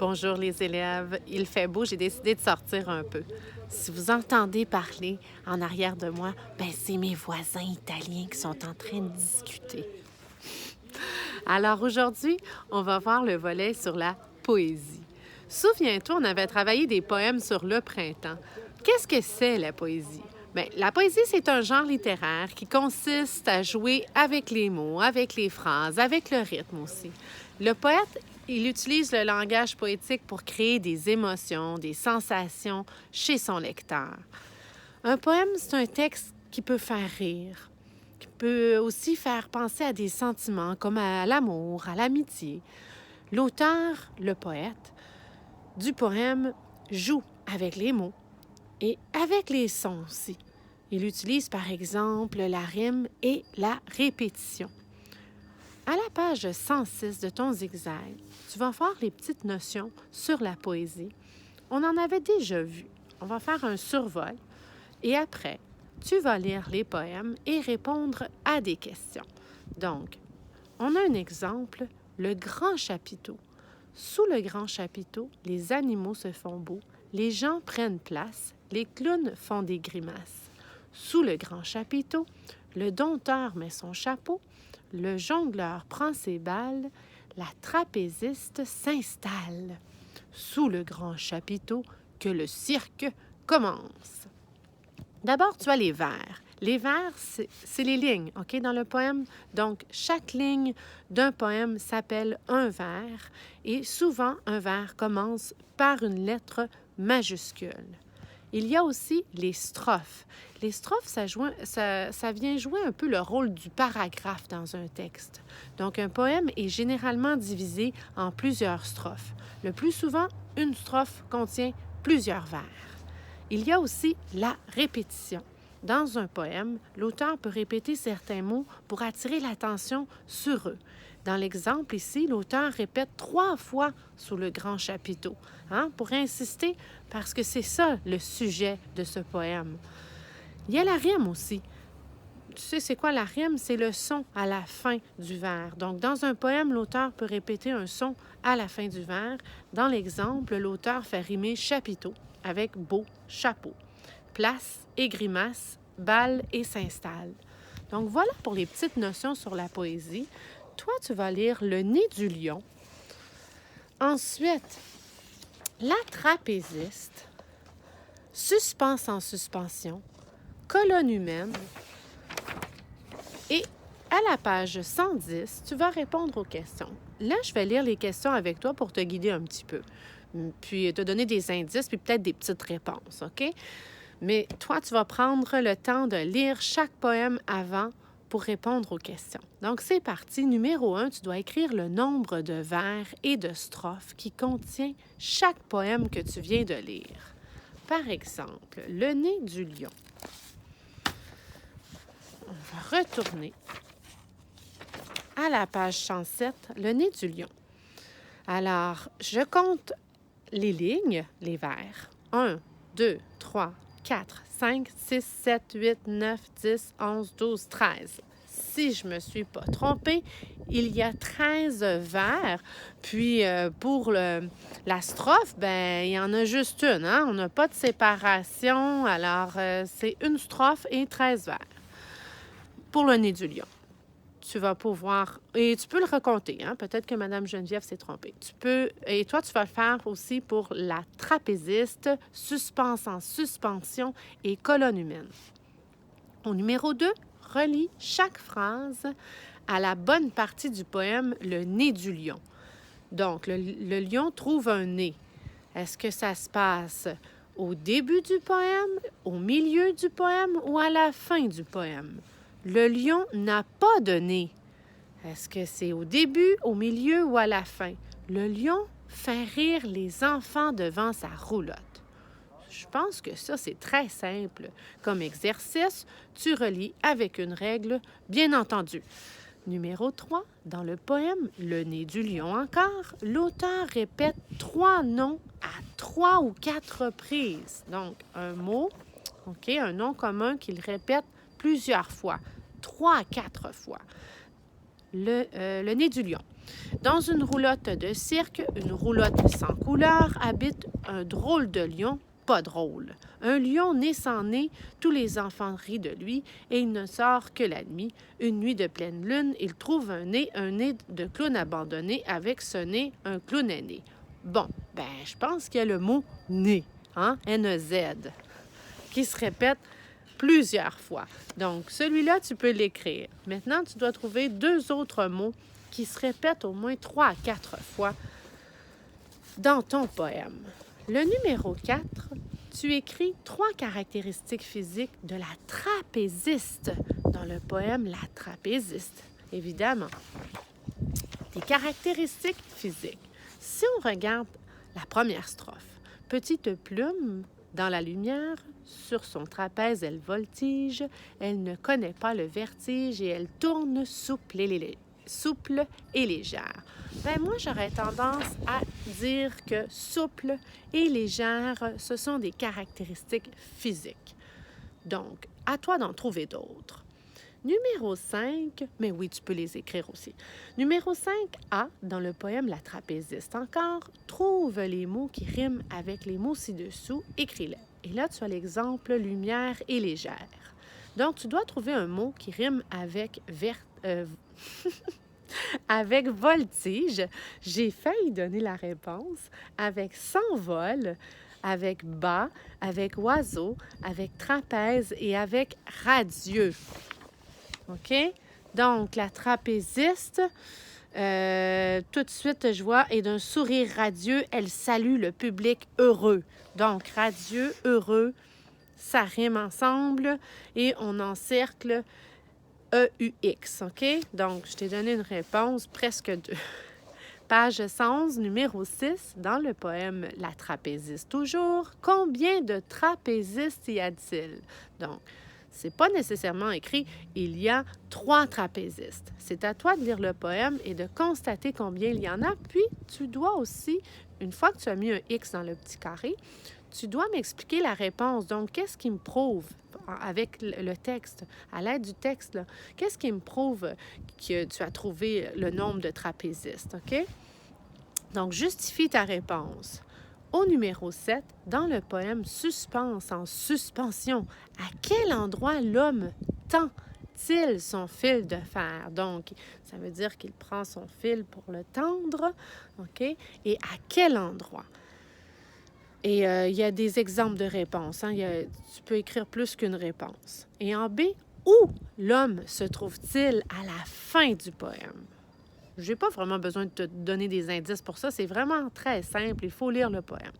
Bonjour les élèves, il fait beau, j'ai décidé de sortir un peu. Si vous entendez parler en arrière de moi, c'est mes voisins italiens qui sont en train de discuter. Alors aujourd'hui, on va voir le volet sur la poésie. Souviens-toi, on avait travaillé des poèmes sur le printemps. Qu'est-ce que c'est la poésie? La poésie, c'est un genre littéraire qui consiste à jouer avec les mots, avec les phrases, avec le rythme aussi. Le poète, il utilise le langage poétique pour créer des émotions, des sensations chez son lecteur. Un poème, c'est un texte qui peut faire rire, qui peut aussi faire penser à des sentiments comme à l'amour, à l'amitié. L'auteur, le poète, du poème joue avec les mots et avec les sons aussi. Il utilise par exemple la rime et la répétition. À la page 106 de ton zigzag, tu vas voir les petites notions sur la poésie. On en avait déjà vu. On va faire un survol et après, tu vas lire les poèmes et répondre à des questions. Donc, on a un exemple, le grand chapiteau. Sous le grand chapiteau, les animaux se font beaux, les gens prennent place, les clowns font des grimaces. Sous le grand chapiteau, le dompteur met son chapeau, le jongleur prend ses balles, la trapéziste s'installe. Sous le grand chapiteau, que le cirque commence. D'abord, tu as les vers. Les vers, c'est les lignes, OK, dans le poème. Donc, chaque ligne d'un poème s'appelle un vers et souvent, un vers commence par une lettre majuscule. Il y a aussi les strophes. Les strophes, ça vient jouer un peu le rôle du paragraphe dans un texte. Donc, un poème est généralement divisé en plusieurs strophes. Le plus souvent, une strophe contient plusieurs vers. Il y a aussi la répétition. Dans un poème, l'auteur peut répéter certains mots pour attirer l'attention sur eux. Dans l'exemple ici, l'auteur répète 3 fois sous le grand chapiteau, pour insister, parce que c'est ça le sujet de ce poème. Il y a la rime aussi. Tu sais, c'est quoi la rime? C'est le son à la fin du vers. Donc, dans un poème, l'auteur peut répéter un son à la fin du vers. Dans l'exemple, l'auteur fait rimer chapiteau avec beau, chapeau, place et grimace, balle et s'installe. Donc, voilà pour les petites notions sur la poésie. Toi, tu vas lire Le nez du lion. Ensuite, La trapéziste, Suspense en suspension, Colonne humaine. Et à la page 110, tu vas répondre aux questions. Là, je vais lire les questions avec toi pour te guider un petit peu. Puis te donner des indices, puis peut-être des petites réponses, OK? Mais toi, tu vas prendre le temps de lire chaque poème avant pour répondre aux questions. Donc, c'est parti. Numéro 1, tu dois écrire le nombre de vers et de strophes qui contient chaque poème que tu viens de lire. Par exemple, Le nez du lion. On va retourner à la page 107, Le nez du lion. Alors, je compte les lignes, les vers. 1, 2, 3, 4, 5, 6, 7, 8, 9, 10, 11, 12, 13. Si je ne me suis pas trompée, il y a 13 vers. Puis, pour la strophe, il y en a juste une. On n'a pas de séparation. Alors, c'est une strophe et 13 vers. Pour le nez du lion, tu vas pouvoir... Et tu peux le recompter, peut-être que Mme Geneviève s'est trompée. Et toi, tu vas le faire aussi pour la trapéziste, suspense en suspension et colonne humaine. Au numéro 2, relis chaque phrase à la bonne partie du poème Le nez du lion. Donc, le lion trouve un nez. Est-ce que ça se passe au début du poème, au milieu du poème ou à la fin du poème? Le lion n'a pas de nez. Est-ce que c'est au début, au milieu ou à la fin? Le lion fait rire les enfants devant sa roulotte. Je pense que ça, c'est très simple. Comme exercice, tu relis avec une règle, bien entendu. Numéro 3, dans le poème Le nez du lion encore, l'auteur répète 3 noms à 3 ou 4 reprises. Donc, un mot, un nom commun qu'il répète plusieurs fois, 3 à 4 fois. Le nez du lion. Dans une roulotte de cirque, une roulotte sans couleur, habite un drôle de lion, pas drôle. Un lion né sans nez, tous les enfants rient de lui, et il ne sort que la nuit. Une nuit de pleine lune, il trouve un nez de clown abandonné, avec ce nez, un clown aîné. Bon, je pense qu'il y a le mot « nez », hein? N-E-Z, qui se répète plusieurs fois. Donc, celui-là, tu peux l'écrire. Maintenant, tu dois trouver 2 autres mots qui se répètent au moins 3 à 4 fois dans ton poème. Le numéro 4, tu écris 3 caractéristiques physiques de la trapéziste dans le poème La trapéziste, évidemment. Des caractéristiques physiques. Si on regarde la première strophe, petite plume dans la lumière, sur son trapèze elle voltige, elle ne connaît pas le vertige et elle tourne souple et légère. Moi, j'aurais tendance à dire que souple et légère, ce sont des caractéristiques physiques. Donc, à toi d'en trouver d'autres. Numéro 5, mais oui, tu peux les écrire aussi. Numéro 5A, dans le poème La trapéziste, encore, trouve les mots qui riment avec les mots ci-dessous, écris-les. Et là, tu as l'exemple lumière et légère. Donc, tu dois trouver un mot qui rime avec avec voltige. J'ai failli donner la réponse. Avec s'envole, avec bas, avec oiseau, avec trapèze et avec radieux. OK? Donc, la trapéziste, tout de suite, je vois, et d'un sourire radieux, elle salue le public heureux. Donc, radieux, heureux, ça rime ensemble et on encercle E-U-X, OK? Donc, je t'ai donné une réponse, presque 2. Page 111, numéro 6, dans le poème La trapéziste toujours. Combien de trapézistes y a-t-il? Donc, c'est pas nécessairement écrit « il y a 3 trapézistes ». C'est à toi de lire le poème et de constater combien il y en a. Puis, tu dois aussi, une fois que tu as mis un X dans le petit carré, tu dois m'expliquer la réponse. Donc, qu'est-ce qui me prouve, avec le texte, à l'aide du texte, là, qu'est-ce qui me prouve que tu as trouvé le nombre de trapézistes, OK? Donc, justifie ta réponse. Au numéro 7, dans le poème Suspense en suspension, à quel endroit l'homme tend-il son fil de fer? Donc, ça veut dire qu'il prend son fil pour le tendre, OK? Et à quel endroit? Et il y a des exemples de réponses. Hein? Tu peux écrire plus qu'une réponse. Et en B, où l'homme se trouve-t-il à la fin du poème? Je n'ai pas vraiment besoin de te donner des indices pour ça. C'est vraiment très simple. Il faut lire le poème.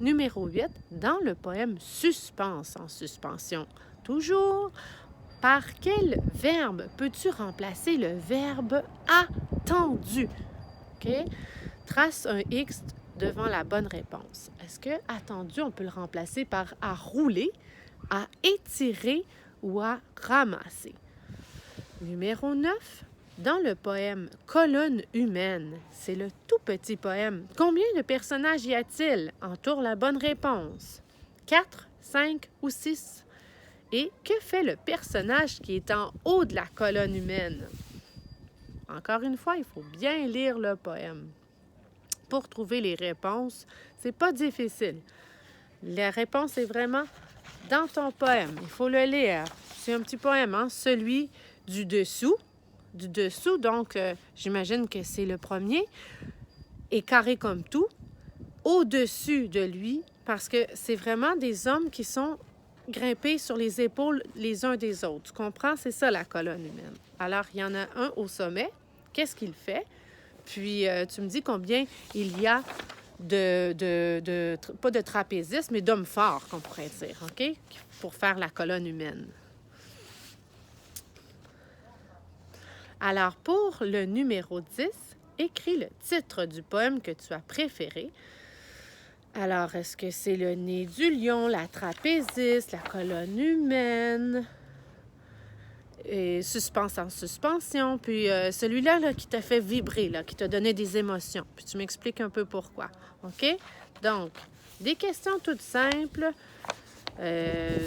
Numéro 8, dans le poème Suspense en suspension, toujours, par quel verbe peux-tu remplacer le verbe attendu? OK? Trace un X devant la bonne réponse. Est-ce que attendu, on peut le remplacer par à rouler, à étirer ou à ramasser? Numéro 9, dans le poème Colonne humaine, c'est le tout petit poème. Combien de personnages y a-t-il? Entoure la bonne réponse. 4, 5 ou 6? Et que fait le personnage qui est en haut de la colonne humaine? Encore une fois, il faut bien lire le poème. Pour trouver les réponses, c'est pas difficile. La réponse est vraiment dans ton poème. Il faut le lire. C'est un petit poème, hein? Celui du dessous. Du dessous, donc, j'imagine que c'est le premier, est carré comme tout. Au-dessus de lui, parce que c'est vraiment des hommes qui sont grimpés sur les épaules les uns des autres. Tu comprends? C'est ça, la colonne humaine. Alors, il y en a un au sommet. Qu'est-ce qu'il fait? Puis, tu me dis combien il y a pas de trapézistes, mais d'hommes forts, qu'on pourrait dire, OK? Pour faire la colonne humaine. Alors, pour le numéro 10, écris le titre du poème que tu as préféré. Alors, est-ce que c'est le nez du lion, la trapéziste, la colonne humaine, et suspense en suspension, puis celui-là là, qui t'a fait vibrer, là, qui t'a donné des émotions. Puis tu m'expliques un peu pourquoi, OK? Donc, des questions toutes simples Euh,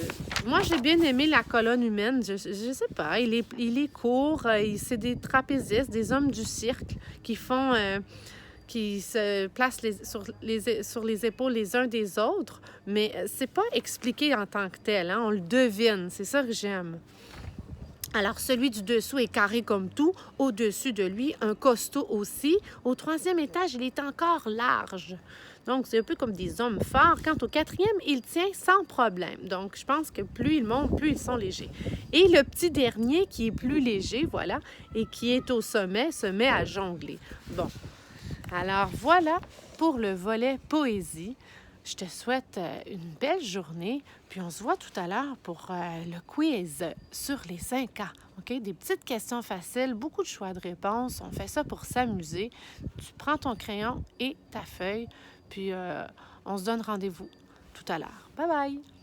Moi, j'ai bien aimé la colonne humaine. Je sais pas, il est court. C'est des trapézistes, des hommes du cirque qui font... qui se placent sur les épaules les uns des autres, mais c'est pas expliqué en tant que tel, hein? On le devine, c'est ça que j'aime. Alors, celui du dessous est carré comme tout. Au-dessus de lui, un costaud aussi. Au troisième étage, il est encore large. Donc, c'est un peu comme des hommes forts. Quant au quatrième, il tient sans problème. Donc, je pense que plus ils montent, plus ils sont légers. Et le petit dernier, qui est plus léger, voilà, et qui est au sommet, se met à jongler. Bon, alors voilà pour le volet poésie. Je te souhaite une belle journée, puis on se voit tout à l'heure pour le quiz sur les 5 ans. OK? Des petites questions faciles, beaucoup de choix de réponses. On fait ça pour s'amuser. Tu prends ton crayon et ta feuille, puis on se donne rendez-vous tout à l'heure. Bye bye!